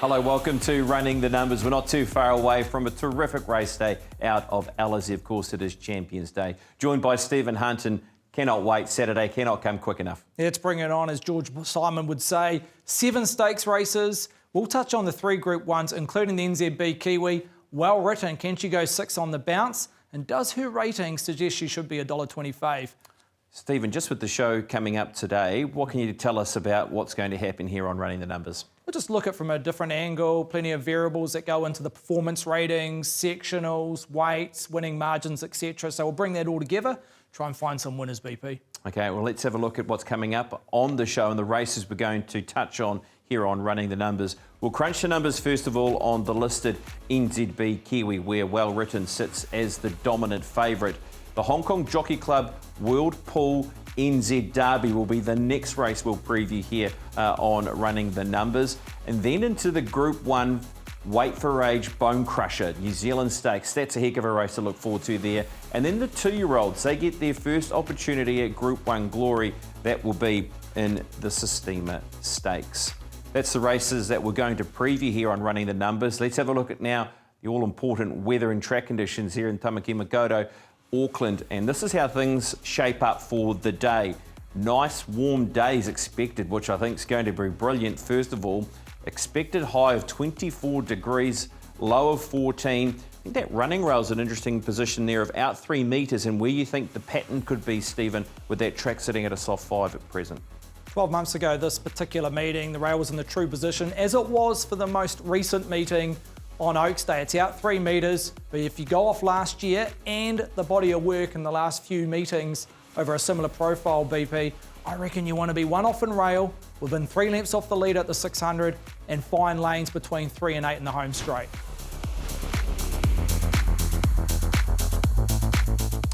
Hello, welcome to Running the Numbers. We're not too far away from a terrific race day out of Ellerslie. Of course, it is Champions Day. Joined by Stephen Hunt, and cannot wait. Saturday cannot come quick enough. Let's bring it on, as George Simon would say. 7 stakes races. We'll touch on the 3 Group 1s, including the NZB Kiwi. Well written. Can she go 6 on the bounce? And does her rating suggest she should be $1.25? Stephen, just with the show coming up today, what can you tell us about what's going to happen here on Running the Numbers? We'll just look at it from a different angle, plenty of variables that go into the performance ratings, sectionals, weights, winning margins, etc. So we'll bring that all together, try and find some winners, BP. Okay, well, let's have a look at what's coming up on the show and the races we're going to touch on here on Running the Numbers. We'll crunch the numbers first of all on the listed NZB Kiwi, where Well Written sits as the dominant favourite. The Hong Kong Jockey Club World Pool NZ Derby will be the next race we'll preview here on Running the Numbers. And then into the Group 1 Weight for Age Bone Crusher, New Zealand Stakes. That's a heck of a race to look forward to there. And then the 2-year-olds, they get their first opportunity at Group 1 Glory. That will be in the Sistema Stakes. That's the races that we're going to preview here on Running the Numbers. Let's have a look at now the all-important weather and track conditions here in Tamaki Makaurau, Auckland, and this is how things shape up for the day. Nice warm days expected, which I think is going to be brilliant. First of all, expected high of 24 degrees, low of 14. I think that running rail's an interesting position there of out 3 metres, and where you think the pattern could be, Stephen, with that track sitting at a soft 5 at present. 12 months ago, this particular meeting, the rail was in the true position, as it was for the most recent meeting on Oaks Day. It's out 3 metres, but if you go off last year and the body of work in the last few meetings over a similar profile, BP, I reckon you want to be 1 off in rail, within 3 lengths off the leader at the 600, and find lanes between 3 and 8 in the home straight.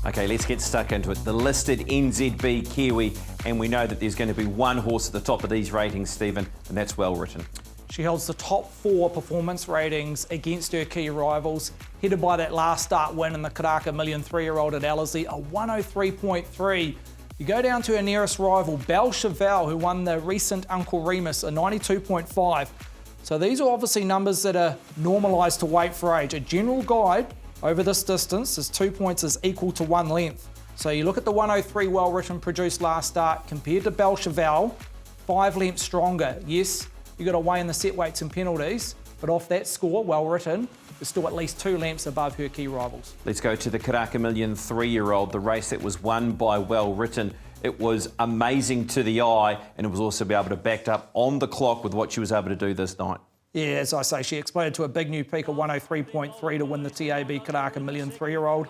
Okay, let's get stuck into it. The listed NZB Kiwi, and we know that there's going to be 1 horse at the top of these ratings, Stephen, and that's Well Written. She holds the top 4 performance ratings against her key rivals, headed by that last start win in the Karaka Million 3-year-old at Ellerslie, a 103.3. You go down to her nearest rival, Belle Chevelle, who won the recent Uncle Remus, a 92.5. So these are obviously numbers that are normalised to weight for age. A general guide over this distance is 2 points is equal to 1 length. So you look at the 103 Well Written produced last start compared to Belle Chevelle, 5 lengths stronger. Yes, you've got to weigh in the set weights and penalties, but off that score, Well Written is still at least 2 lengths above her key rivals. Let's go to the Karaka Million 3-year-old, the race that was won by Well Written. It was amazing to the eye, and it was also be able to back up on the clock with what she was able to do this night. Yeah, as I say, she exploded to a big new peak of 103.3 to win the TAB Karaka Million 3-year-old.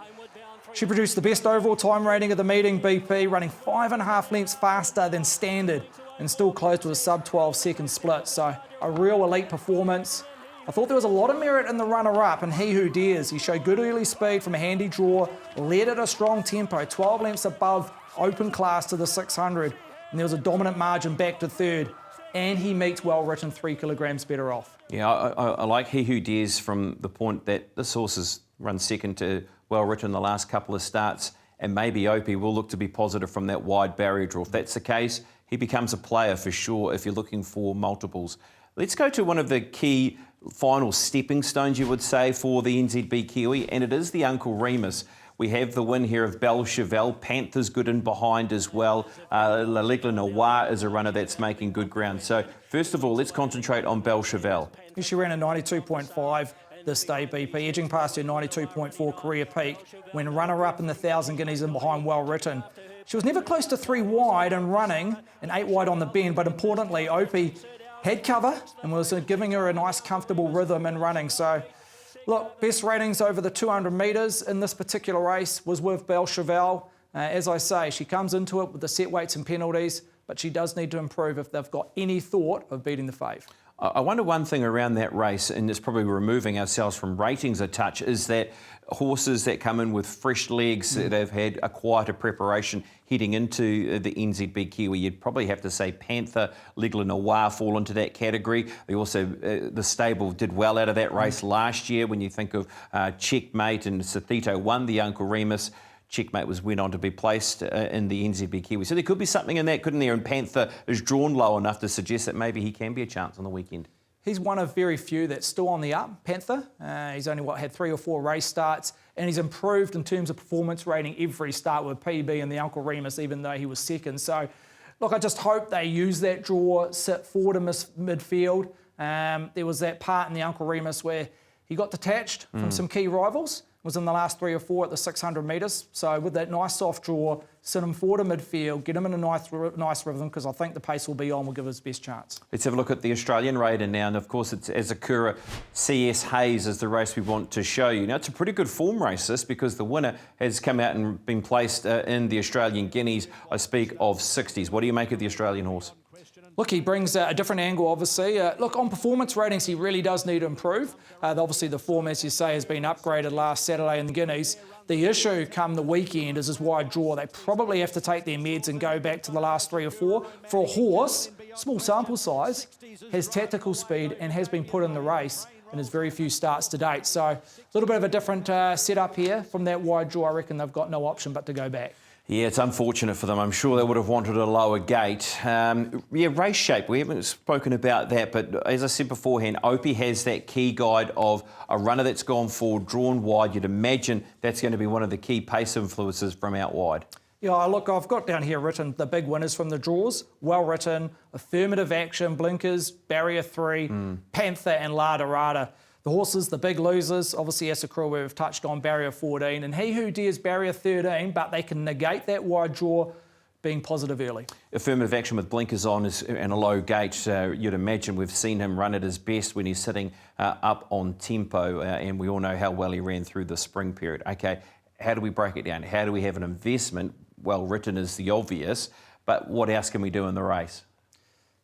She produced the best overall time rating of the meeting, BP, running 5.5 lengths faster than standard and still closed with a sub-12 second split. So a real elite performance. I thought there was a lot of merit in the runner-up, and He Who Dares. He showed good early speed from a handy draw, led at a strong tempo, 12 lengths above open class to the 600, and there was a dominant margin back to third. And he meets Well Written 3 kilograms better off. Yeah, I like He Who Dares from the point that this horse has run second to Well Written the last couple of starts, and maybe Opie will look to be positive from that wide barrier draw. If that's the case, he becomes a player for sure if you're looking for multiples. Let's go to one of the key final stepping stones, you would say, for the NZB Kiwi, and it is the Uncle Remus. We have the win here of Belle Chevelle. Panther's good in behind as well. La Legla Noir is a runner that's making good ground. So first of all, let's concentrate on Belle Chevelle. She ran a 92.5 this day, BP, edging past her 92.4 career peak when runner-up in the 1,000 guineas and behind Well Written. She was never close to 3 wide and running, and 8 wide on the bend, but importantly, Opie had cover and was giving her a nice, comfortable rhythm in running. So, look, best ratings over the 200 metres in this particular race was with Belle Chevelle. As I say, she comes into it with the set weights and penalties, but she does need to improve if they've got any thought of beating the fave. I wonder one thing around that race, and it's probably removing ourselves from ratings a touch, is that horses that come in with fresh legs, that have had a quieter preparation heading into the NZB Kiwi, you'd probably have to say Panther, Legla Noir fall into that category. They also, the stable did well out of that race last year. When you think of Checkmate and Sathito won the Uncle Remus, Checkmate went on to be placed in the NZB Kiwi. So there could be something in that, couldn't there? And Panther is drawn low enough to suggest that maybe he can be a chance on the weekend. He's one of very few that's still on the up, Panther. He's only, had 3 or 4 race starts, and he's improved in terms of performance rating every start with PB and the Uncle Remus, even though he was second. So, look, I just hope they use that draw, sit forward in midfield. There was that part in the Uncle Remus where he got detached from some key rivals. Was in the last 3 or 4 at the 600 metres. So with that nice soft draw, sit him forward in midfield, get him in a nice rhythm, because I think the pace will be on, will give us best chance. Let's have a look at the Australian Raider now, and of course it's Azakura CS Hayes is the race we want to show you. Now it's a pretty good form race this, because the winner has come out and been placed in the Australian Guineas. I speak of 60s. What do you make of the Australian horse? Look, he brings a different angle, obviously. Look, on performance ratings, he really does need to improve. Obviously, the form, as you say, has been upgraded last Saturday in the Guineas. The issue come the weekend is his wide draw. They probably have to take their meds and go back to the last 3 or 4. For a horse, small sample size, has tactical speed and has been put in the race in his very few starts to date. So a little bit of a different setup here. From that wide draw, I reckon they've got no option but to go back. Yeah, it's unfortunate for them. I'm sure they would have wanted a lower gate. Race shape, we haven't spoken about that, but as I said beforehand, Opie has that key guide of a runner that's gone forward, drawn wide. You'd imagine that's going to be one of the key pace influences from out wide. Yeah, look, I've got down here written the big winners from the draws. Well written, Affirmative Action, Blinkers, Barrier 3, Panther and Lada Rada. The horses, the big losers, obviously Asakura, we've touched on, Barrier 14, and He Who Dares Barrier 13, but they can negate that wide draw being positive early. Affirmative Action with blinkers on and a low gate. You'd imagine we've seen him run at his best when he's sitting up on tempo, and we all know how well he ran through the spring period. Okay, how do we break it down? How do we have an investment? Well written is the obvious, but what else can we do in the race?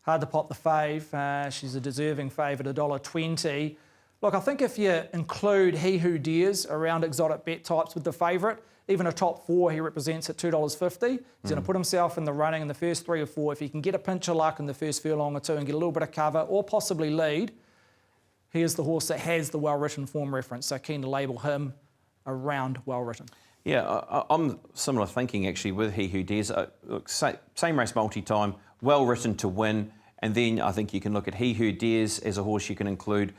Hard to pot the fave. She's a deserving fave at $1.20. Look, I think if you include He Who Dares around exotic bet types with the favourite, even a top 4 he represents at $2.50. He's going to put himself in the running in the first 3 or 4. If he can get a pinch of luck in the first furlong or 2 and get a little bit of cover or possibly lead, he is the horse that has the well-written form reference. So keen to label him around well-written. Yeah, I'm similar thinking actually with He Who Dares. Look, same race multi-time, well-written to win. And then I think you can look at He Who Dares as a horse you can include.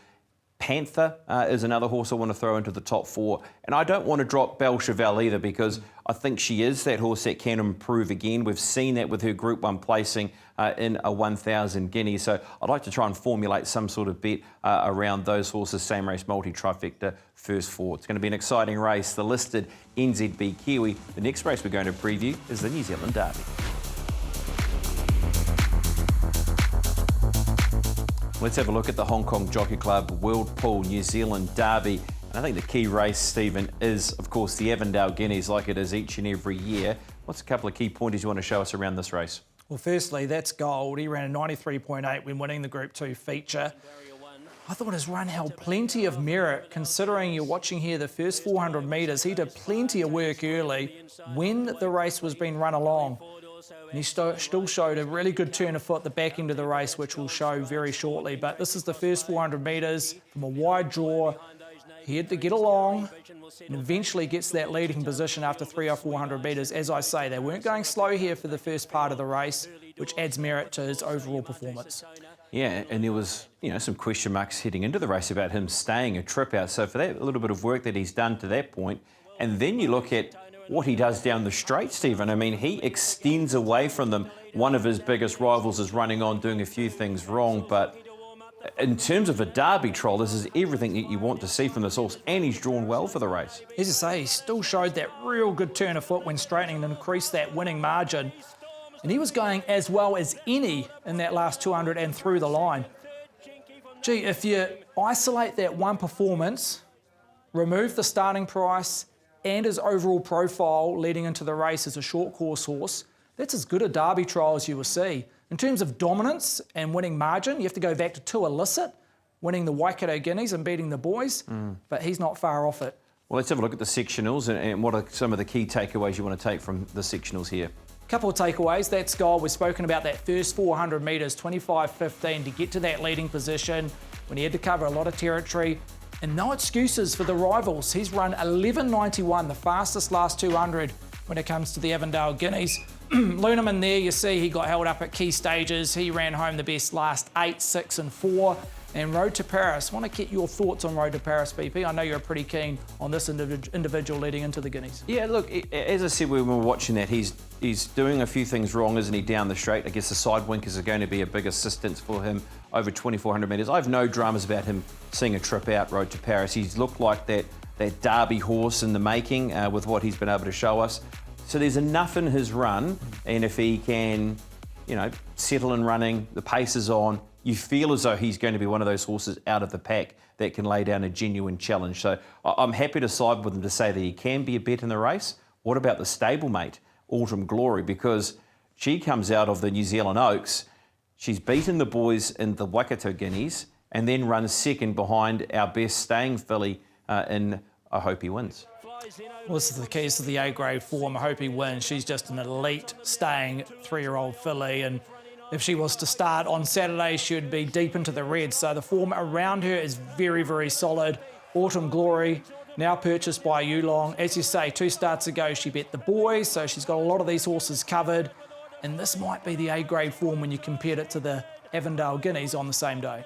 Panther is another horse I want to throw into the top 4. And I don't want to drop Belle Chevelle either, because I think she is that horse that can improve again. We've seen that with her Group 1 placing in a 1,000 Guineas. So I'd like to try and formulate some sort of bet around those horses, same race multi-trifecta, first 4. It's going to be an exciting race, the listed NZB Kiwi. The next race we're going to preview is the New Zealand Derby. Let's have a look at the Hong Kong Jockey Club World Pool New Zealand Derby. And I think the key race, Stephen, is, of course, the Avondale Guineas, like it is each and every year. What's a couple of key pointers you want to show us around this race? Well, firstly, that's Gold. He ran a 93.8 when winning the Group 2 feature. I thought his run held plenty of merit, considering you're watching here the first 400 metres. He did plenty of work early when the race was being run along. And he still showed a really good turn of foot at the back end of the race, which we'll show very shortly. But this is the first 400 metres from a wide draw. He had to get along and eventually gets to that leading position after 300 or 400 metres. As I say, they weren't going slow here for the first part of the race, which adds merit to his overall performance. Yeah, and there was, some question marks heading into the race about him staying a trip out. So for that little bit of work that he's done to that point, and then you look at what he does down the straight, Stephen. I mean, he extends away from them. One of his biggest rivals is running on, doing a few things wrong. But in terms of a Derby trial, this is everything that you want to see from this horse, and he's drawn well for the race. As I say, he still showed that real good turn of foot when straightening and increased that winning margin. And he was going as well as any in that last 200 and through the line. Gee, if you isolate that one performance, remove the starting price and his overall profile leading into the race as a short course horse, that's as good a Derby trial as you will see. In terms of dominance and winning margin, you have to go back to 2 illicit, winning the Waikato Guineas and beating the boys, but he's not far off it. Well, let's have a look at the sectionals and what are some of the key takeaways you want to take from the sectionals here. Couple of takeaways. That's Gold. We've spoken about that first 400 metres, 25.15 to get to that leading position when he had to cover a lot of territory. And no excuses for the rivals. He's run 11.91, the fastest last 200 when it comes to the Avondale Guineas. Luneman there, you see he got held up at key stages. He ran home the best last 8, 6 and 4. And Road to Paris, want to get your thoughts on Road to Paris, BP? I know you're pretty keen on this individual leading into the Guineas. Yeah, look, as I said when we were watching that, he's doing a few things wrong, isn't he, down the straight? I guess the side winkers are going to be a big assistance for him over 2,400 metres. I have no dramas about him seeing a trip out Road to Paris. He's looked like that Derby horse in the making with what he's been able to show us. So there's enough in his run, and if he can, settle in running, the pace is on, you feel as though he's going to be one of those horses out of the pack that can lay down a genuine challenge. So I'm happy to side with him to say that he can be a bet in the race. What about the stablemate, Autumn Glory? Because she comes out of the New Zealand Oaks, she's beaten the boys in the Waikato Guineas and then runs second behind our best staying filly in I Hope He Wins. Well, this is the keys to the A-grade form. I hope he wins. She's just an elite staying 3-year-old filly, and if she was to start on Saturday, she would be deep into the red. So the form around her is very, very solid. Autumn Glory, now purchased by Yulong. As you say, 2 starts ago, she bet the boys, so she's got a lot of these horses covered. And this might be the A-grade form when you compared it to the Avondale Guineas on the same day.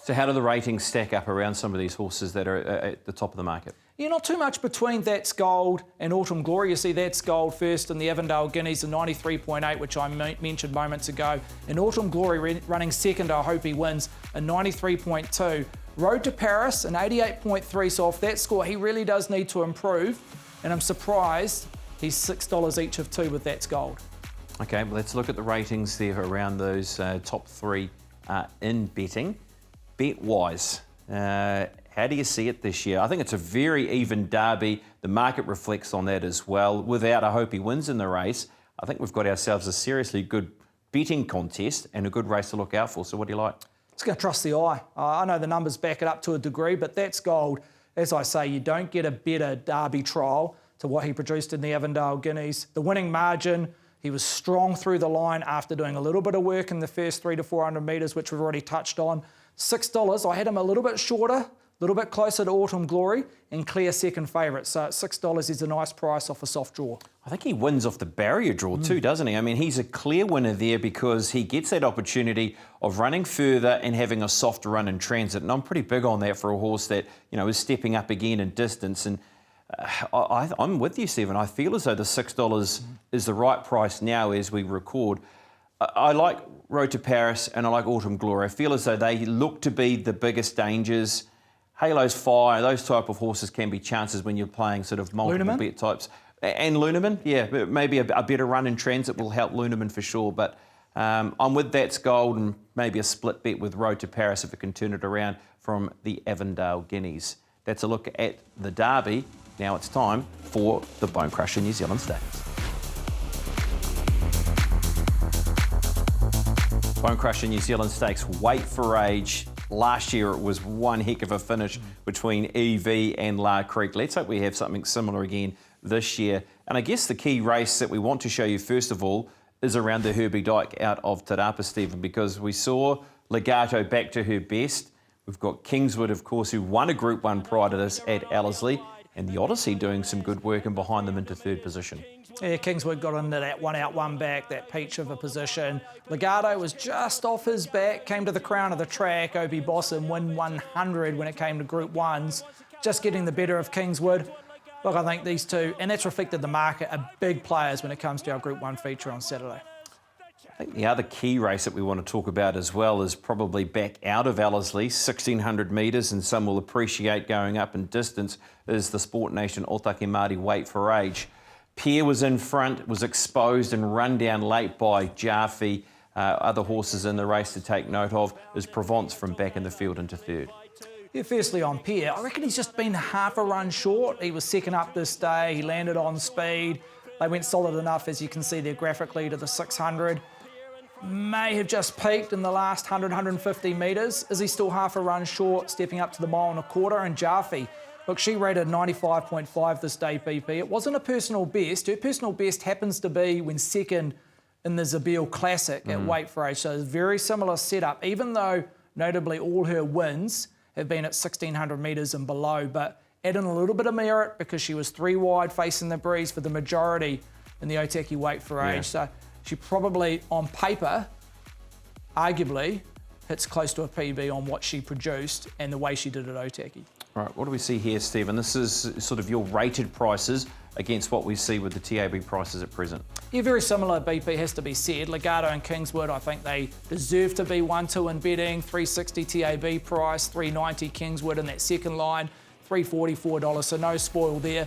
So how do the ratings stack up around some of these horses that are at the top of the market? Yeah, not too much between That's Gold and Autumn Glory. You see That's Gold first in the Avondale Guineas, a 93.8, which I mentioned moments ago. And Autumn Glory running second, I Hope He Wins, a 93.2. Road to Paris, an 88.3. So off that score, he really does need to improve. And I'm surprised he's $6 each of 2 with That's Gold. Okay, well, let's look at the ratings there around those top 3 in betting. Bet-wise, how do you see it this year? I think it's a very even derby. The market reflects on that as well. Without I Hope He Wins in the race, I think we've got ourselves a seriously good betting contest and a good race to look out for. So what do you like? It's going to trust the eye. I know the numbers back it up to a degree, but That's Gold. As I say, you don't get a better derby trial to what he produced in the Avondale Guineas. The winning margin, he was strong through the line after doing a little bit of work in the first 300 to 400 metres, which we've already touched on. $6, I had him a little bit shorter, a little bit closer to Autumn Glory, and clear second favourite. So at $6 is a nice price off a soft draw. I think he wins off the barrier draw too, doesn't he? I mean, he's a clear winner there because he gets that opportunity of running further and having a softer run in transit. And I'm pretty big on that for a horse that, is stepping up again in distance. And I'm with you, Stephen. I feel as though the $6 is the right price now as we record. I like Road to Paris and I like Autumn Glory. I feel as though they look to be the biggest dangers. Halo's Fire, those type of horses can be chances when you're playing sort of multiple bet types. And Luneman, yeah, maybe a better run in transit will help Luneman for sure. But I'm with That's Gold and maybe a split bet with Road to Paris if it can turn it around from the Avondale Guineas. That's a look at the Derby. Now it's time for the Bone Crusher New Zealand Stakes. Bone Crusher New Zealand Stakes, Wait for Age. Last year it was one heck of a finish between EV and La Creek. Let's hope we have something similar again this year. And I guess the key race that we want to show you first of all is around the Herbie Dyke out of Te Rapa, Stephen, because we saw Legato back to her best. We've got Kingswood, of course, who won a Group 1 prior to this at Ellerslie, and the Odyssey doing some good work and behind them into third position. Yeah, Kingswood got into that one out, one back, that peach of a position. Legato was just off his back, came to the crown of the track. Obi Bossum win 100 when it came to Group 1s. Just getting the better of Kingswood. Look, I think these two, and that's reflected the market, are big players when it comes to our Group 1 feature on Saturday. I think the other key race that we want to talk about as well is probably back out of Ellerslie, 1,600 metres, and some will appreciate going up in distance, is the Sport Nation Otaki Māori Wait for Age. Pierre was in front, was exposed and run down late by Jaffe. Other horses in the race to take note of is Provence from back in the field into third. Yeah, firstly on Pierre, I reckon he's just been half a run short. He was second up this day, he landed on speed. They went solid enough, as you can see there graphically, to the 600. May have just peaked in the last 100, 150 metres. Is he still half a run short, stepping up to the mile and a quarter? And Jaffe, look, she rated 95.5 this day, BP. It wasn't a personal best. Her personal best happens to be when second in the Zabeel Classic at Wait for Age. So it's a very similar setup, even though notably all her wins have been at 1,600 metres and below. But add in a little bit of merit because she was 3 wide facing the breeze for the majority in the Otaki weight for age. So she probably, on paper, arguably, hits close to a PB on what she produced and the way she did at Otaki. All right, what do we see here, Stephen? This is sort of your rated prices against what we see with the TAB prices at present. Yeah, very similar, BP has to be said. Legato and Kingswood, I think they deserve to be 1-2 in betting. $360 TAB price, $390 Kingswood in that second line, $344, so no spoil there.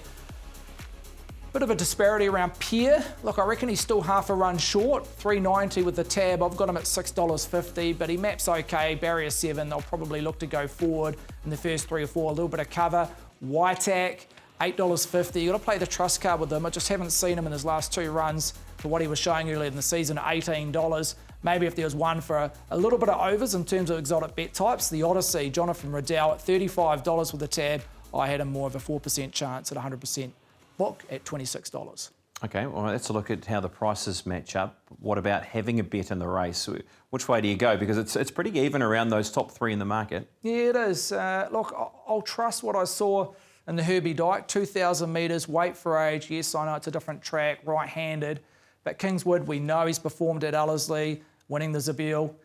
Bit of a disparity around Pierre. Look, I reckon he's still half a run short. $390 with the tab. I've got him at $6.50, but he maps okay. Barrier 7, they'll probably look to go forward in the first 3 or 4. A little bit of cover. Whiteack, $8.50. You've got to play the trust card with him. I just haven't seen him in his last 2 runs for what he was showing earlier in the season at $18. Maybe if there was one for a little bit of overs in terms of exotic bet types, the Odyssey, Jonathan Riddell at $35 with the tab. I had him more of a 4% chance at 100%. Book at $26. Okay, well, let's look at how the prices match up. What about having a bet in the race? Which way do you go? Because it's pretty even around those top 3 in the market. Yeah, it is. Look, I'll trust what I saw in the Herbie Dyke, 2,000 metres, weight for age. Yes, I know it's a different track, right-handed. But Kingswood, we know he's performed at Ellerslie, winning the Zabeel.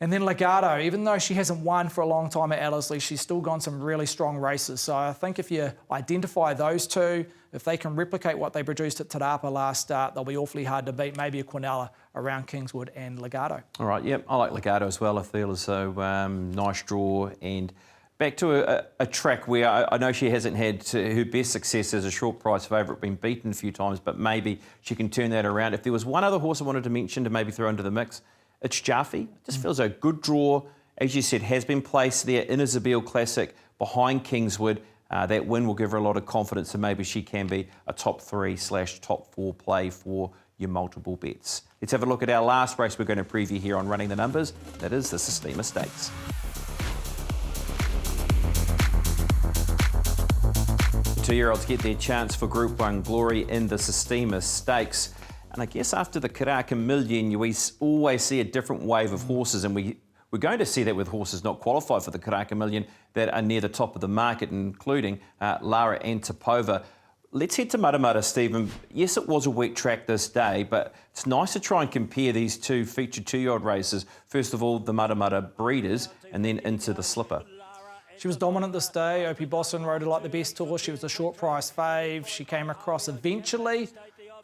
And then Legato, even though she hasn't won for a long time at Ellerslie, she's still gone some really strong races. So I think if you identify those two, if they can replicate what they produced at Te Rapa last start, they'll be awfully hard to beat. Maybe a Quinella around Kingswood and Legato. All right, yep, I like Legato as well. I feel as though nice draw. And back to a track where I know she hasn't had her best success as a short price favourite, been beaten a few times, but maybe she can turn that around. If there was one other horse I wanted to mention to maybe throw into the mix, it's Jaffe. Just feels a good draw. As you said, has been placed there in a Zabeel Classic behind Kingswood. That win will give her a lot of confidence, and maybe she can be a top 3/top 4 play for your multiple bets. Let's have a look at our last race we're going to preview here on Running the Numbers. That is the Sistema Stakes. The 2-year-olds get their chance for Group 1 glory in the Sistema Stakes. And I guess after the Karaka Million, we always see a different wave of horses, and we're going to see that with horses not qualified for the Karaka Million that are near the top of the market, including Lara Antipova. Let's head to Matamata, Stephen. Yes, it was a weak track this day, but it's nice to try and compare these two featured 2-year-old races. First of all, the Matamata breeders, and then into the slipper. She was dominant this day. Opie Bosson rode her like the best horse. She was a short price fave. She came across eventually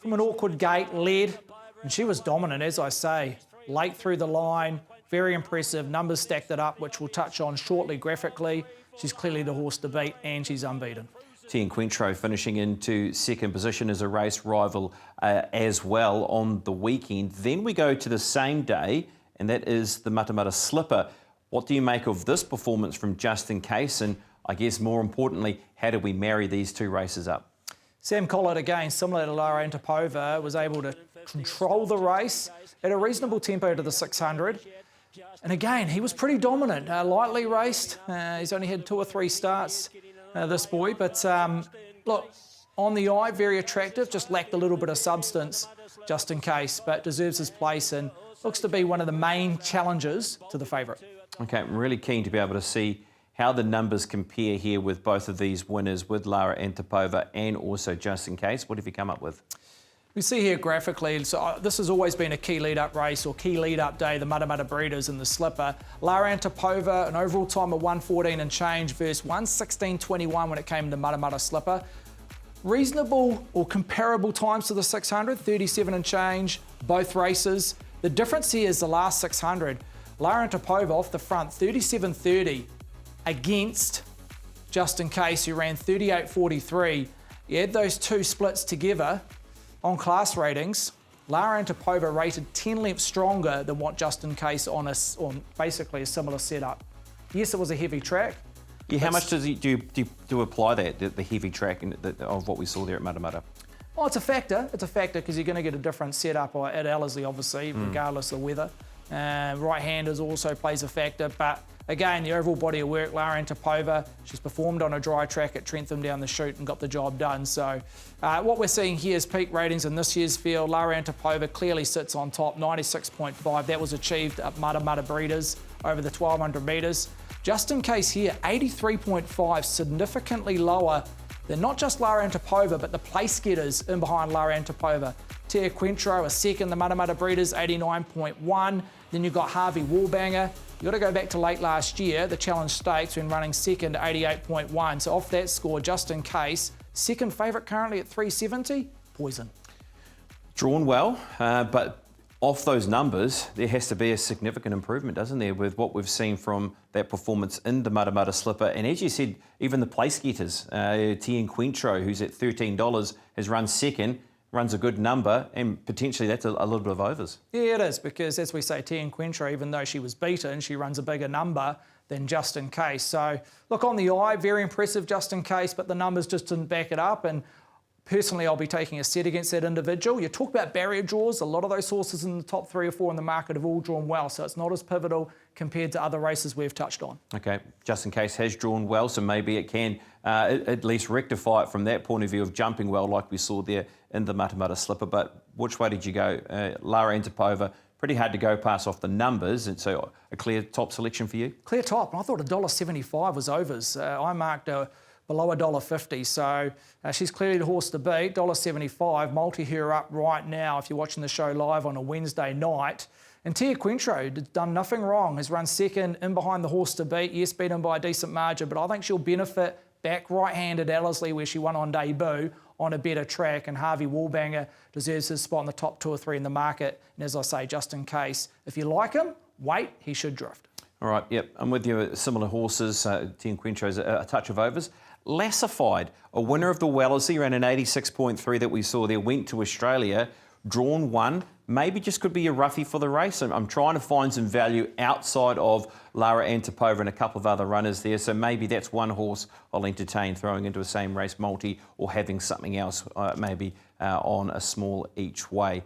from an awkward gate, led, and she was dominant, as I say. Late through the line, very impressive. Numbers stacked it up, which we'll touch on shortly graphically. She's clearly the horse to beat, and she's unbeaten. Quintro finishing into second position as a race rival as well on the weekend. Then we go to the same day, and that is the Matamata Slipper. What do you make of this performance from Justin Case? And I guess more importantly, how do we marry these 2 races up? Sam Collett, again, similar to Lara Antipova, was able to control the race at a reasonable tempo to the 600. And again, he was pretty dominant, lightly raced. He's only had 2 or 3 starts, this boy. But look, on the eye, very attractive, just lacked a little bit of substance, just in case, but deserves his place and looks to be one of the main challengers to the favourite. Okay, I'm really keen to be able to see how the numbers compare here with both of these winners, with Lara Antipova and also Justin Case. What have you come up with? We see here graphically, so this has always been a key lead-up race or key lead-up day, the Matamata Breeders in the slipper. Lara Antipova, an overall time of 1:14 and change versus 1:16.21 when it came to Matamata Slipper. Reasonable or comparable times to the 600, 37 and change, both races. The difference here is the last 600. Lara Antipova off the front, 37.30 against Justin Case, who ran 38.43. You add those 2 splits together on class ratings, Lara Antipova rated 10 lengths stronger than what Justin Case on basically a similar setup. Yes, it was a heavy track. Yeah, how much do you apply that, the heavy track of what we saw there at Matamata? Well, it's a factor. It's a factor because you're going to get a different setup at Ellerslie, obviously, regardless of weather. Right-handers also plays a factor, but again, the overall body of work, Lara Antipova, she's performed on a dry track at Trentham down the chute and got the job done. So what we're seeing here is peak ratings in this year's field. Lara Antipova clearly sits on top, 96.5. That was achieved at Matamata Breeders over the 1,200 metres. Just in case here, 83.5, significantly lower they're not just Lara Antipova, but the place getters in behind Lara Antipova. Tia Quintro, a second, the Matamata Breeders, 89.1. Then you've got Harvey Wallbanger. You've got to go back to late last year, the Challenge Stakes, when running second, 88.1. So off that score, just in case, second favourite currently at 370, Poison. Drawn well, but off those numbers, there has to be a significant improvement, doesn't there, with what we've seen from that performance in the Matamata Slipper. And as you said, even the place getters, Tia Quintro, who's at $13, has run second, runs a good number, and potentially that's a little bit of overs. Yeah, it is, because as we say, Tia Quintro, even though she was beaten, she runs a bigger number than Just In Case. So look, on the eye, very impressive Just In Case, but the numbers just didn't back it up. And personally, I'll be taking a set against that individual. You talk about barrier draws. A lot of those horses in the top 3 or 4 in the market have all drawn well, so it's not as pivotal compared to other races we've touched on. Okay, Just In Case has drawn well, so maybe it can at least rectify it from that point of view of jumping well like we saw there in the Matamata Slipper. But which way did you go? Lara Antipova, pretty hard to go past off the numbers, and so a clear top selection for you? Clear top, and I thought $1.75 was overs. I marked below $1.50, so she's clearly the horse to beat. $1.75, multi her up right now if you're watching the show live on a Wednesday night. And Tia Quintro done nothing wrong, has run second in behind the horse to beat. Yes, beaten by a decent margin, but I think she'll benefit back right-handed Ellerslie, where she won on debut, on a better track, and Harvey Wallbanger deserves his spot in the top 2 or 3 in the market. And as I say, Just In Case, if you like him, wait, he should drift. All right, yep, I'm with you. Similar horses, Tia Quintro's a touch of overs. Lassified, a winner of the Ellerslie, ran an 86.3 that we saw there, went to Australia, drawn 1, maybe just could be a roughie for the race. I'm trying to find some value outside of Lara Antipova and a couple of other runners there, so maybe that's one horse I'll entertain throwing into a same race multi or having something else maybe on a small each way.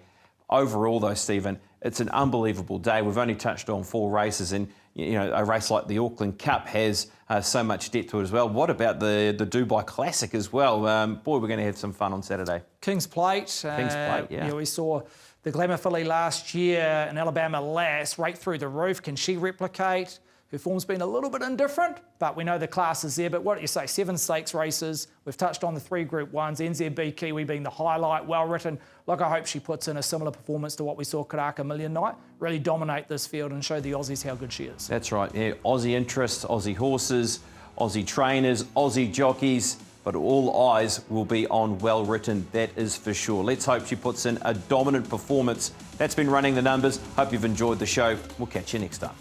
Overall though, Stephen, it's an unbelievable day. We've only touched on 4 races, and you know, a race like the Auckland Cup has so much depth to it as well. What about the Dubai Classic as well? Boy, we're going to have some fun on Saturday. King's Plate. King's Plate, yeah. We saw the Glamour filly last year, an Alabama lass, right through the roof. Can she replicate? Her form's been a little bit indifferent, but we know the class is there. But what do you say? 7 stakes races. We've touched on the 3 Group 1s, NZB Kiwi being the highlight, well written. Look, I hope she puts in a similar performance to what we saw Karaka Million Night. Really dominate this field and show the Aussies how good she is. That's right, yeah. Aussie interests, Aussie horses, Aussie trainers, Aussie jockeys, but all eyes will be on Well Written, that is for sure. Let's hope she puts in a dominant performance. That's been Running the Numbers. Hope you've enjoyed the show. We'll catch you next time.